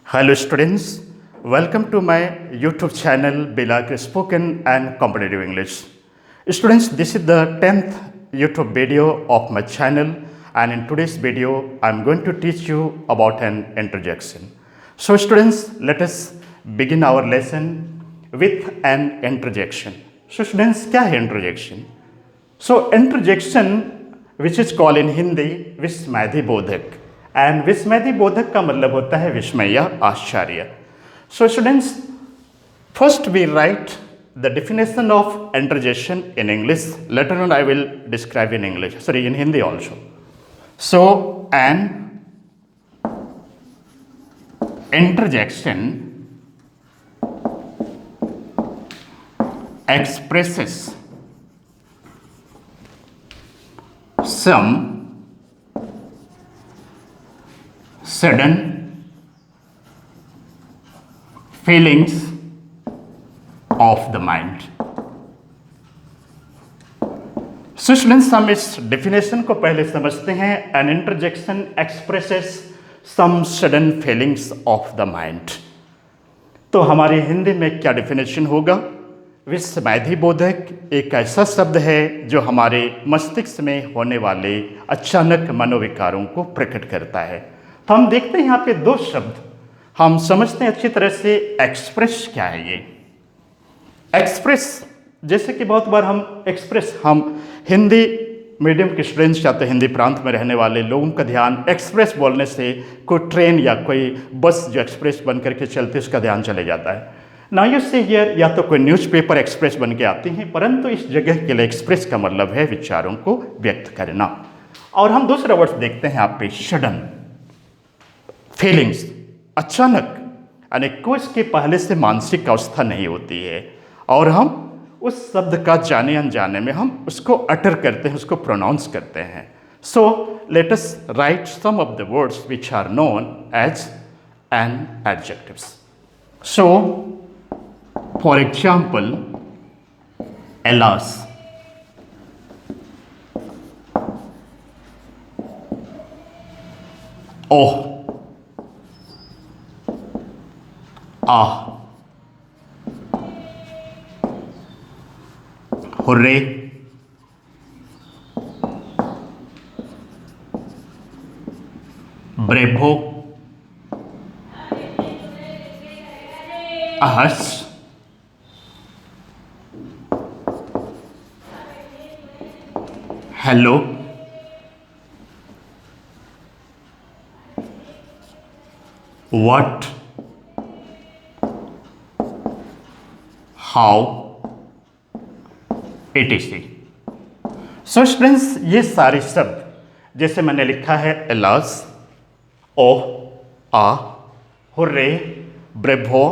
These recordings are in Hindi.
Hello students, welcome to my YouTube channel Bilak Spoken and Competitive English. Students, this is the 10th YouTube video of my channel, and in today's video I am going to teach you about an interjection. So students, let us begin our lesson with an interjection. So students, क्या है interjection? So interjection which is called in Hindi विस्मयादि बोधक, एंड विस्मयादि बोधक का मतलब होता है विस्मय या आश्चर्य. So students, first we write the definition of interjection in English. Later on I will describe in English, sorry in Hindi also. So an interjection expresses some sudden feelings of the mind. So students, हम इस डेफिनेशन को पहले समझते हैं. An interjection expresses some sudden feelings of the mind. तो हमारी हिंदी में क्या डेफिनेशन होगा? विस्मयादि बोधक एक ऐसा शब्द है जो हमारे मस्तिष्क में होने वाले अचानक मनोविकारों को प्रकट करता है. तो हम देखते हैं यहाँ पे दो शब्द हम समझते हैं अच्छी तरह से. एक्सप्रेस क्या है? ये एक्सप्रेस, जैसे कि बहुत बार हम हिंदी मीडियम के स्टूडेंट्स या तो हिंदी प्रांत में रहने वाले लोगों का ध्यान एक्सप्रेस बोलने से कोई ट्रेन या कोई बस जो एक्सप्रेस बन करके चलती है उसका ध्यान चले जाता है. ना यू से हियर, या तो कोई न्यूज़पेपर एक्सप्रेस बन के आती हैं, परंतु इस जगह के लिए एक्सप्रेस का मतलब है विचारों को व्यक्त करना. और हम दूसरा वर्ड देखते हैं यहाँ पे सडन फीलिंग्स, अचानक, यानी कोई इसके पहले से मानसिक अवस्था नहीं होती है और हम उस शब्द का जाने अनजाने में हम उसको अटर करते हैं, उसको प्रोनाउंस करते हैं. So let us write some of the words which are known as an adjectives. So for example, alas, oh, ah, hooray, bravo, ahas, hello, what, how, etc. So students, ये सारे शब्द जैसे मैंने लिखा है alas, oh, ah, hurrah, bravo,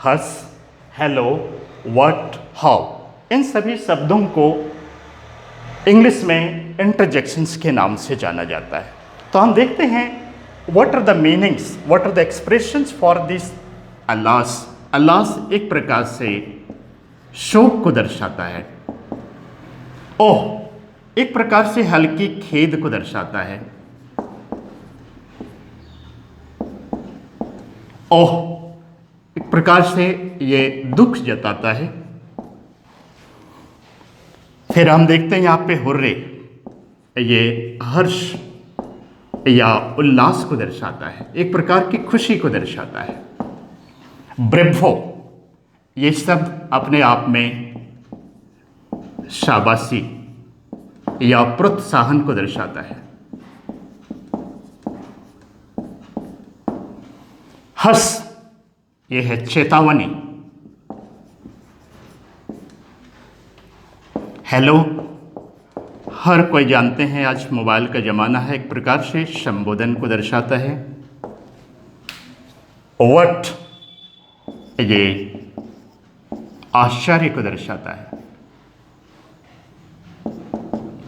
hush, hello, what, how, इन सभी शब्दों को इंग्लिश में इंटरजेक्शंस के नाम से जाना जाता है. तो हम देखते हैं what are the meanings, what are the expressions for this alas. Alas एक प्रकार से शोक को दर्शाता है. ओह एक प्रकार से हल्की खेद को दर्शाता है. ओह एक प्रकार से ये दुख जताता है. फिर हम देखते हैं यहाँ पे हुर्रे, ये हर्ष या उल्लास को दर्शाता है, एक प्रकार की खुशी को दर्शाता है. ब्रेवो ये शब्द अपने आप में शाबाशी या प्रोत्साहन को दर्शाता है. हस ये है चेतावनी. हेलो, हर कोई जानते हैं आज मोबाइल का ज़माना है, एक प्रकार से संबोधन को दर्शाता है. व्हाट ये आश्चर्य को दर्शाता है.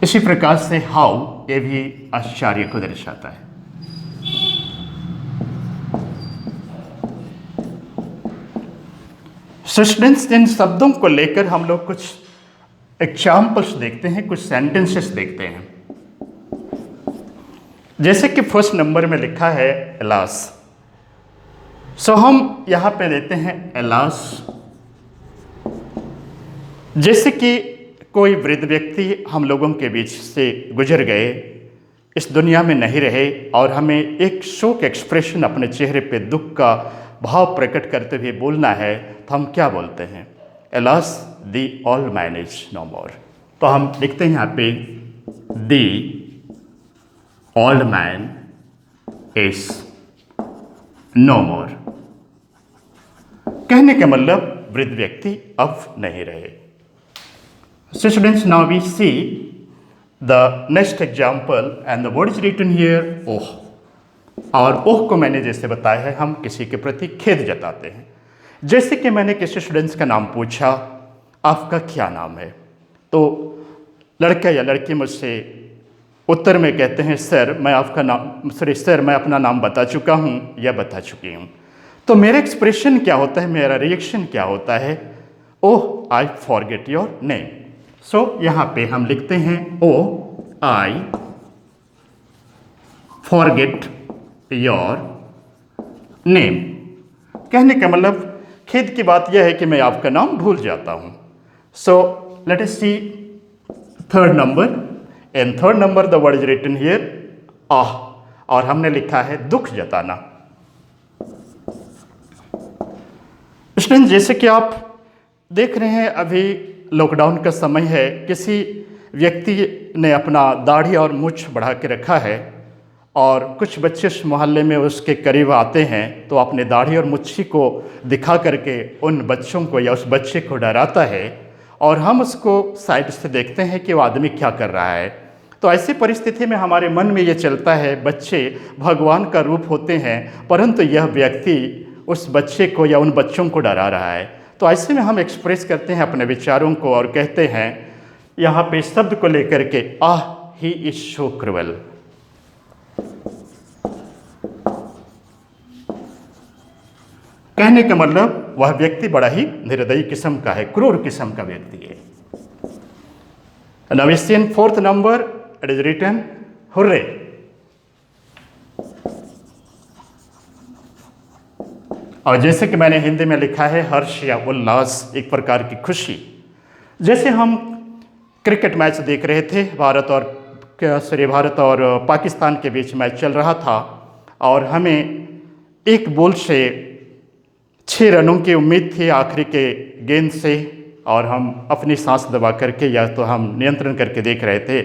इसी प्रकार से हाउ ये भी आश्चर्य को दर्शाता है. स्टूडेंट्स, इन शब्दों को लेकर हम लोग कुछ एग्जाम्पल्स देखते हैं, कुछ सेंटेंसेस देखते हैं. जैसे कि फर्स्ट नंबर में लिखा है एलास, सो हम यहाँ पे लेते हैं एलास। जैसे कि कोई वृद्ध व्यक्ति हम लोगों के बीच से गुजर गए, इस दुनिया में नहीं रहे, और हमें एक शोक एक्सप्रेशन अपने चेहरे पे दुख का भाव प्रकट करते हुए बोलना है, तो हम क्या बोलते हैं? Alas the old man is no more. तो हम लिखते हैं यहाँ पे the old man is no more. कहने का मतलब वृद्ध व्यक्ति अब नहीं रहे। So students, now we see the next example and the word is written here, ओह। और ओह को मैंने जैसे बताया है, हम किसी के प्रति खेद जताते हैं। जैसे कि मैंने किसी स्टूडेंट्स का नाम पूछा, आपका क्या नाम है? तो लड़का या लड़की मुझसे उत्तर में कहते हैं, सर मैं आपका नाम, सर मैं अपना नाम बता चुका हूँ या बता चुकी हूँ। तो मेरा एक्सप्रेशन क्या होता है, मेरा रिएक्शन क्या होता है? ओह आई फॉरगेट योर नेम। सो यहाँ पे हम लिखते हैं ओह आई फॉरगेट योर नेम। कहने का मतलब खेद की बात यह है कि मैं आपका नाम भूल जाता हूँ। So let us see third number. In third number the word is written here ah, और हमने लिखा है दुख जताना। स्टूडेंट, जैसे कि आप देख रहे हैं अभी लॉकडाउन का समय है, किसी व्यक्ति ने अपना दाढ़ी और मूछ बढ़ा के रखा है, और कुछ बच्चे उस मोहल्ले में उसके करीब आते हैं तो अपने दाढ़ी और मुच्छी को दिखा करके उन बच्चों को या उस बच्चे को डराता है, और हम उसको साइड से देखते हैं कि वो आदमी क्या कर रहा है। तो ऐसी परिस्थिति में हमारे मन में ये चलता है, बच्चे भगवान का रूप होते हैं, परंतु यह व्यक्ति उस बच्चे को या उन बच्चों को डरा रहा है। तो ऐसे में हम एक्सप्रेस करते हैं अपने विचारों को और कहते हैं यहाँ पे शब्द को लेकर के, आह ही इज सो क्रूअल। कहने का मतलब वह व्यक्ति बड़ा ही निर्दयी किस्म का है, क्रूर किस्म का व्यक्ति है। Now we see in fourth number, it is written hurray. और जैसे कि मैंने हिंदी में लिखा है हर्ष या उल्लास, एक प्रकार की खुशी। जैसे हम क्रिकेट मैच देख रहे थे, भारत और पाकिस्तान के बीच मैच चल रहा था, और हमें एक बॉल से 6 रनों की उम्मीद थी आखिरी के गेंद से, और हम अपनी सांस दबा करके या तो हम नियंत्रण करके देख रहे थे,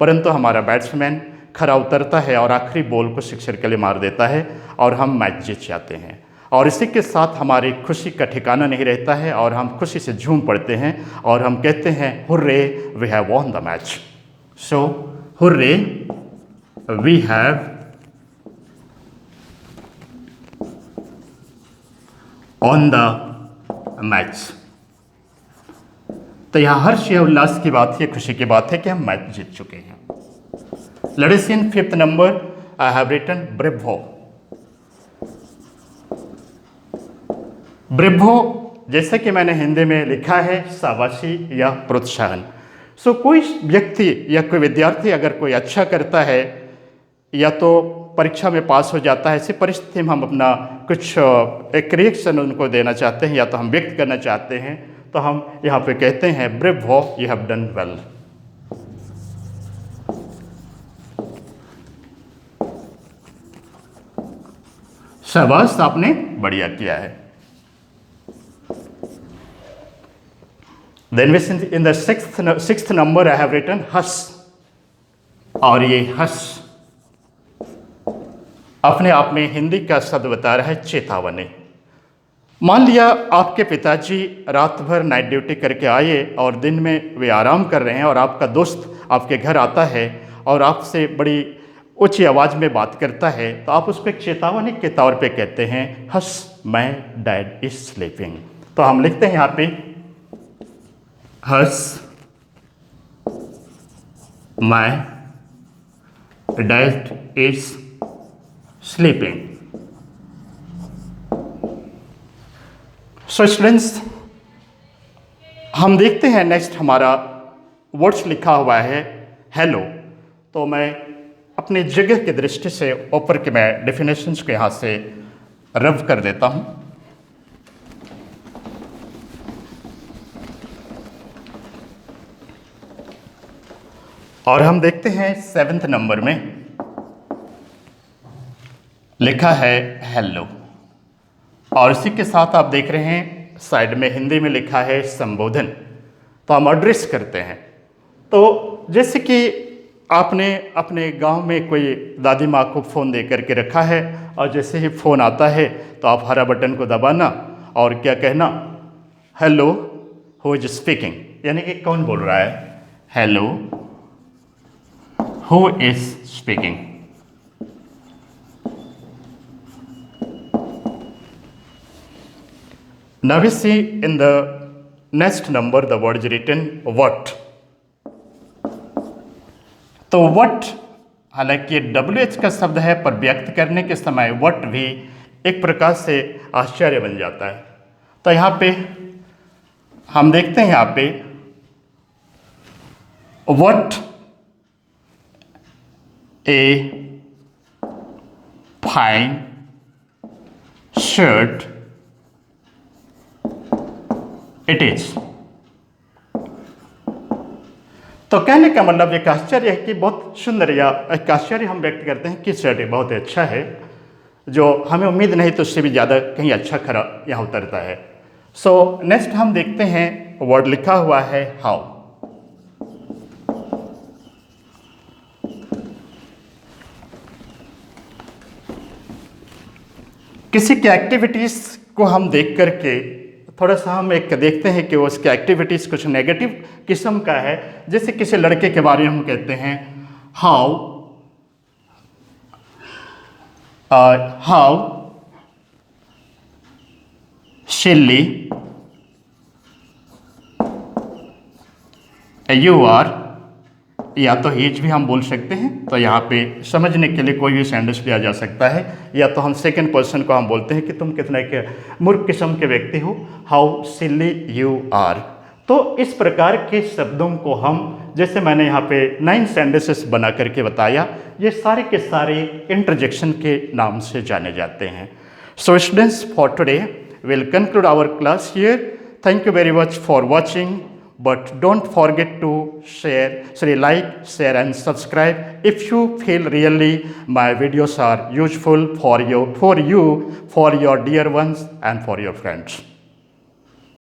परंतु हमारा बैट्समैन खरा उतरता है और आखिरी बॉल को सिक्सर के लिए मार देता है और हम मैच जीत जाते हैं। और इसी के साथ हमारी खुशी का ठिकाना नहीं रहता है और हम खुशी से झूम पड़ते हैं और हम कहते हैं hurray we have won the match. So hurray we have on the match. तो यहाँ हर्ष या उल्लास की बात है, खुशी की बात है कि हम मैच जीत चुके हैं। Let us see in fifth number, I have written bravo. Bravo जैसे कि मैंने हिंदी में लिखा है शाबाशी या प्रोत्साहन। सो कोई व्यक्ति या कोई विद्यार्थी अगर कोई अच्छा करता है या तो परीक्षा में पास हो जाता है, ऐसी परिस्थिति में हम अपना कुछ एक रिएक्शन उनको देना चाहते हैं या तो हम व्यक्त करना चाहते हैं, तो हम यहाँ पे कहते हैं bravo you have done well. शाबाश आपने बढ़िया किया है। Then in the sixth number I have written हस, और ये हस अपने आप में हिंदी का शब्द बता रहा है चेतावनी। मान लिया आपके पिताजी रात भर नाइट ड्यूटी करके आए और दिन में वे आराम कर रहे हैं और आपका दोस्त आपके घर आता है और आपसे बड़ी ऊंची आवाज़ में बात करता है, तो आप उसको एक चेतावनी के तौर पे कहते हैं hush my dad is sleeping. तो हम लिखते हैं यहाँ पे hush my dad is sleeping. So students, हम देखते हैं नेक्स्ट हमारा वर्ड्स लिखा हुआ है हेलो। तो मैं अपनी जगह की दृष्टि से ऊपर के मैं डेफिनेशंस को यहाँ से रब कर देता हूं। और हम देखते हैं 7th नंबर में लिखा है हेलो, और इसी के साथ आप देख रहे हैं साइड में हिंदी में लिखा है संबोधन। तो हम एड्रेस करते हैं। तो जैसे कि आपने अपने गांव में कोई दादी माँ को फ़ोन दे करके रखा है, और जैसे ही फ़ोन आता है तो आप हरा बटन को दबाना और क्या कहना, हेलो हु इज स्पीकिंग, यानी कि कौन बोल रहा है, hello who is speaking. Now we see in the next number the word is written what. तो what हालांकि WH का शब्द है, पर व्यक्त करने के समय what भी एक प्रकार से आश्चर्य बन जाता है। तो यहाँ पे हम देखते हैं, यहाँ पे what a fine shirt it is. तो कहने का मतलब एक आश्चर्य है कि बहुत सुंदर, या एक आश्चर्य हम व्यक्त करते हैं कि शर्ट बहुत अच्छा है, जो हमें उम्मीद नहीं तो उससे भी ज़्यादा कहीं अच्छा खरा यहाँ उतरता है। सो नेक्स्ट हम देखते हैं वर्ड लिखा हुआ है हाउ। किसी की एक्टिविटीज़ को हम देख करके थोड़ा सा हम एक देखते हैं कि उसकी एक्टिविटीज़ कुछ नेगेटिव किस्म का है। जैसे किसी लड़के के बारे में हम कहते हैं हाउ सिली यू आर, या तो हीज भी हम बोल सकते हैं। तो यहाँ पे समझने के लिए कोई भी सेंटेंस लिया जा सकता है, या तो हम सेकंड पर्सन को हम बोलते हैं कि तुम कितने के मूर्ख किस्म के व्यक्ति हो, हाउ सिली यू आर। तो इस प्रकार के शब्दों को हम, जैसे मैंने यहाँ पे 9 सेंटेंसेस बना करके बताया, ये सारे के सारे इंटरजेक्शन के नाम से जाने जाते हैं। So students, for today will conclude our class here. Thank you very much for watching, but don't forget to like, share and subscribe if you feel really my videos are useful for you, for your dear ones and for your friends.